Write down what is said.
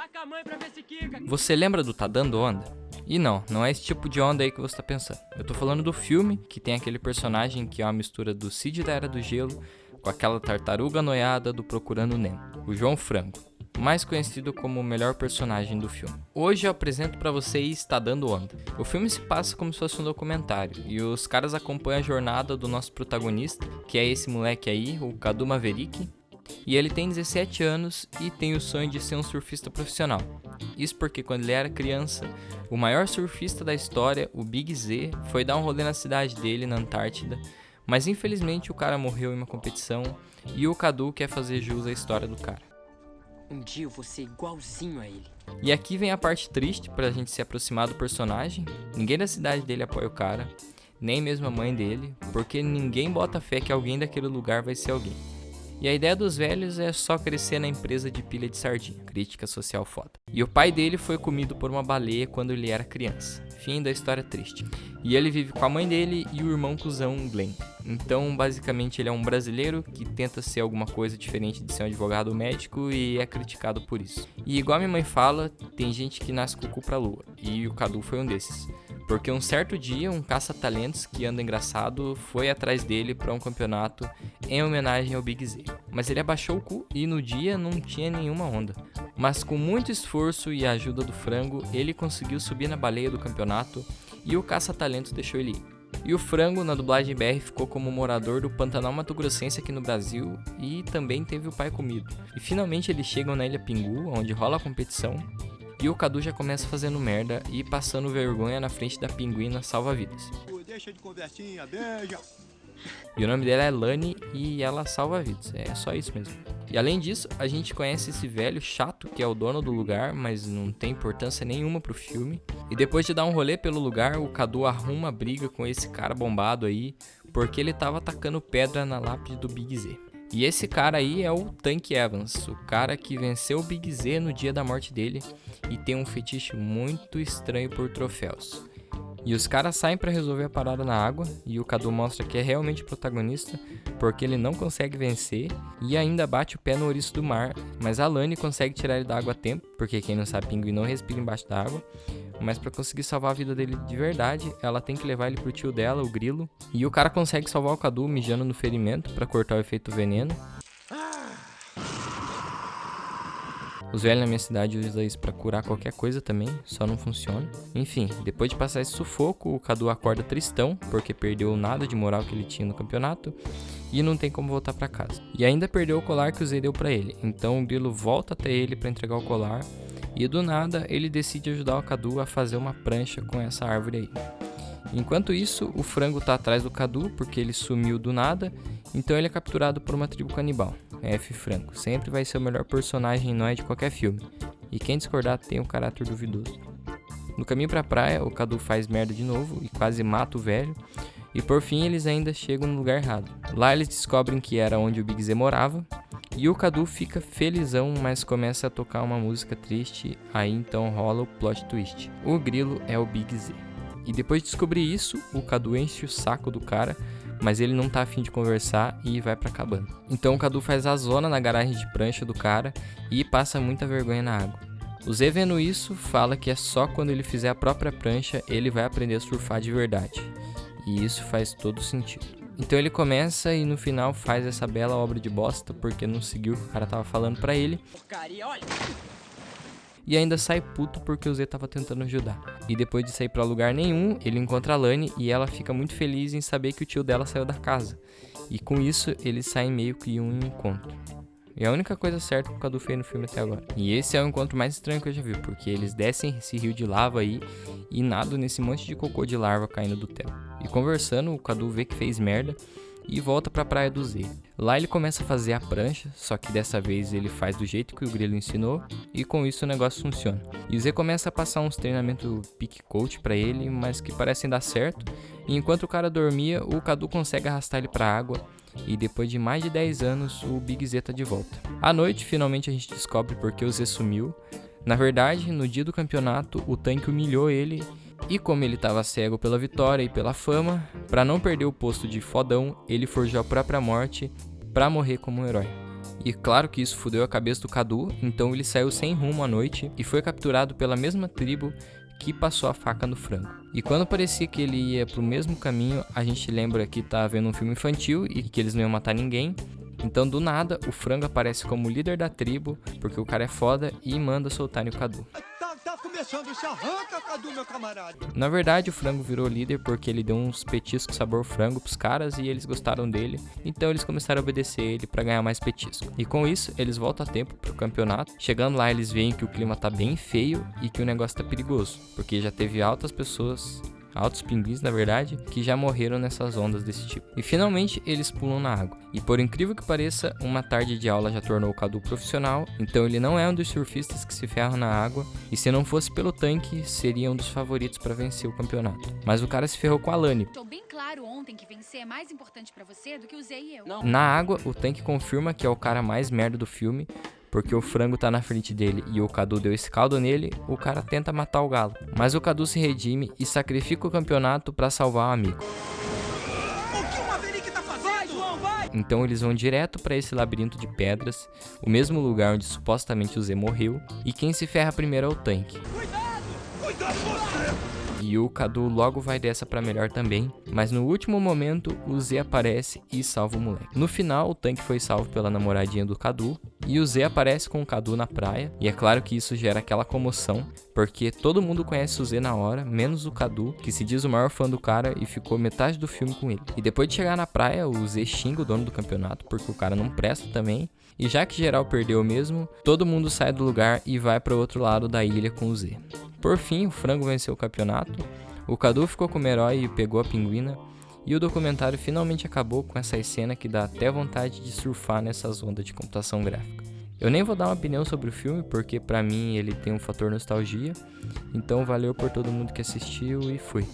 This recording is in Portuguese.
Taca a mãe pra ver se quica. Você lembra do Tá Dando Onda? E não é esse tipo de onda aí que você tá pensando. Eu tô falando do filme, que tem aquele personagem que é uma mistura do Cid da Era do Gelo com aquela tartaruga noiada do Procurando Nemo, o João Frango, mais conhecido como o melhor personagem do filme. Hoje eu apresento pra vocês Tá Dando Onda. O filme se passa como se fosse um documentário, e os caras acompanham a jornada do nosso protagonista, que é esse moleque aí, o Cadu Maverick, e ele tem 17 anos e tem o sonho de ser um surfista profissional. Isso porque quando ele era criança, o maior surfista da história, o Big Z, foi dar um rolê na cidade dele, na Antártida, mas infelizmente o cara morreu em uma competição e o Cadu quer fazer jus à história do cara. Um dia eu vou ser igualzinho a ele. E aqui vem a parte triste pra gente se aproximar do personagem. Ninguém da cidade dele apoia o cara, nem mesmo a mãe dele, porque ninguém bota fé que alguém daquele lugar vai ser alguém. E a ideia dos velhos é só crescer na empresa de pilha de sardinha, crítica social foda. E o pai dele foi comido por uma baleia quando ele era criança. Fim da história triste. E ele vive com a mãe dele e o irmão cuzão Glenn. Então, basicamente, ele é um brasileiro que tenta ser alguma coisa diferente de ser um advogado médico e é criticado por isso. E igual a minha mãe fala, tem gente que nasce com o cu pra lua. E o Cadu foi um desses. Porque um certo dia, um caça-talentos que anda engraçado foi atrás dele para um campeonato em homenagem ao Big Z. Mas ele abaixou o cu e no dia não tinha nenhuma onda. Mas com muito esforço e a ajuda do frango, ele conseguiu subir na baleia do campeonato e o caça-talentos deixou ele ir. E o frango, na dublagem BR, ficou como morador do Pantanal Mato Grossense aqui no Brasil e também teve o pai comido. E finalmente eles chegam na Ilha Pingu, onde rola a competição. E o Cadu já começa fazendo merda e passando vergonha na frente da pinguina salva-vidas. Deixa de conversinha, beija. E o nome dela é Lani e ela salva vidas, é só isso mesmo. E além disso, a gente conhece esse velho chato que é o dono do lugar, mas não tem importância nenhuma pro filme. E depois de dar um rolê pelo lugar, o Cadu arruma briga com esse cara bombado aí, porque ele tava atacando pedra na lápide do Big Z. E esse cara aí é o Tank Evans, o cara que venceu o Big Z no dia da morte dele e tem um fetiche muito estranho por troféus. E os caras saem pra resolver a parada na água e o Cadu mostra que é realmente protagonista porque ele não consegue vencer e ainda bate o pé no ouriço do mar, mas a Lani consegue tirar ele da água a tempo, porque quem não sabe, pinguim não respira embaixo da água. Mas pra conseguir salvar a vida dele de verdade, ela tem que levar ele pro tio dela, o Grilo. E o cara consegue salvar o Cadu mijando no ferimento pra cortar o efeito veneno. Os velhos na minha cidade usam isso pra curar qualquer coisa também, só não funciona. Enfim, depois de passar esse sufoco, o Cadu acorda tristão, porque perdeu nada de moral que ele tinha no campeonato e não tem como voltar pra casa. E ainda perdeu o colar que o Zé deu pra ele, então o Grilo volta até ele pra entregar o colar e do nada ele decide ajudar o Cadu a fazer uma prancha com essa árvore aí. Enquanto isso, o frango tá atrás do Cadu porque ele sumiu do nada, então ele é capturado por uma tribo canibal. F. Frango sempre vai ser o melhor personagem nóis de qualquer filme, e quem discordar tem um caráter duvidoso. No caminho pra praia, o Cadu faz merda de novo e quase mata o velho, e por fim eles ainda chegam no lugar errado. Lá eles descobrem que era onde o Big Z morava, e o Cadu fica felizão, mas começa a tocar uma música triste, aí então rola o plot twist. O Grilo é o Big Z. E depois de descobrir isso, o Cadu enche o saco do cara, mas ele não tá afim de conversar e vai pra cabana. Então o Cadu faz a zona na garagem de prancha do cara e passa muita vergonha na água. O Zé vendo isso, fala que é só quando ele fizer a própria prancha ele vai aprender a surfar de verdade. E isso faz todo sentido. Então ele começa e no final faz essa bela obra de bosta porque não seguiu o que o cara tava falando pra ele. Porcaria, olha. E ainda sai puto porque o Z tava tentando ajudar. E depois de sair pra lugar nenhum, ele encontra a Lani e ela fica muito feliz em saber que o tio dela saiu da casa. E com isso, eles saem meio que em um encontro. E a única coisa certa que o Cadu fez no filme até agora. E esse é o encontro mais estranho que eu já vi, porque eles descem esse rio de lava aí e nadam nesse monte de cocô de larva caindo do teto. E conversando, o Cadu vê que fez merda e volta pra praia do Z. Lá ele começa a fazer a prancha, só que dessa vez ele faz do jeito que o Grilo ensinou e com isso o negócio funciona. E o Z começa a passar uns treinamentos pick coach pra ele, mas que parecem dar certo. E enquanto o cara dormia, o Cadu consegue arrastar ele pra água e depois de mais de 10 anos o Big Z tá de volta. À noite, finalmente a gente descobre porque o Z sumiu. Na verdade, no dia do campeonato, o Tank humilhou ele. E como ele estava cego pela vitória e pela fama, para não perder o posto de fodão, ele forjou a própria morte para morrer como um herói. E claro que isso fudeu a cabeça do Cadu, então ele saiu sem rumo à noite e foi capturado pela mesma tribo que passou a faca no frango. E quando parecia que ele ia pro mesmo caminho, a gente lembra que tá vendo um filme infantil e que eles não iam matar ninguém. Então do nada, o frango aparece como líder da tribo, porque o cara é foda e manda soltarem o Cadu. Tá começando, se arranca, Cadu, meu camarada. Na verdade, o frango virou líder porque ele deu uns petiscos sabor frango pros caras e eles gostaram dele, então eles começaram a obedecer ele pra ganhar mais petisco. E com isso, eles voltam a tempo pro campeonato. Chegando lá, eles veem que o clima tá bem feio e que o negócio tá perigoso, porque já teve altos pinguins, na verdade, que já morreram nessas ondas desse tipo. E finalmente eles pulam na água. E por incrível que pareça, uma tarde de aula já tornou o Cadu profissional, então ele não é um dos surfistas que se ferram na água, e se não fosse pelo tanque, seria um dos favoritos para vencer o campeonato. Mas o cara se ferrou com a Lani. Tô bem claro ontem que vencer é mais importante pra você do que o Zé e eu. Não. Na água, o tanque confirma que é o cara mais merda do filme, porque o frango tá na frente dele e o Cadu deu esse caldo nele, o cara tenta matar o galo. Mas o Cadu se redime e sacrifica o campeonato pra salvar o amigo. O que o Maverick tá fazendo? João, vai! Então eles vão direto pra esse labirinto de pedras, o mesmo lugar onde supostamente o Zé morreu, e quem se ferra primeiro é o tanque. Cuidado você! E o Cadu logo vai dessa pra melhor também, mas no último momento o Zé aparece e salva o moleque. No final, o tanque foi salvo pela namoradinha do Cadu, e o Zé aparece com o Cadu na praia, e é claro que isso gera aquela comoção, porque todo mundo conhece o Zé na hora, menos o Cadu, que se diz o maior fã do cara e ficou metade do filme com ele. E depois de chegar na praia, o Zé xinga o dono do campeonato, porque o cara não presta também, e já que geral perdeu mesmo, todo mundo sai do lugar e vai para o outro lado da ilha com o Zé. Por fim, o frango venceu o campeonato, o Cadu ficou como herói e pegou a pinguina, e o documentário finalmente acabou com essa cena que dá até vontade de surfar nessas ondas de computação gráfica. Eu nem vou dar uma opinião sobre o filme, porque pra mim ele tem um fator nostalgia, então valeu por todo mundo que assistiu e fui.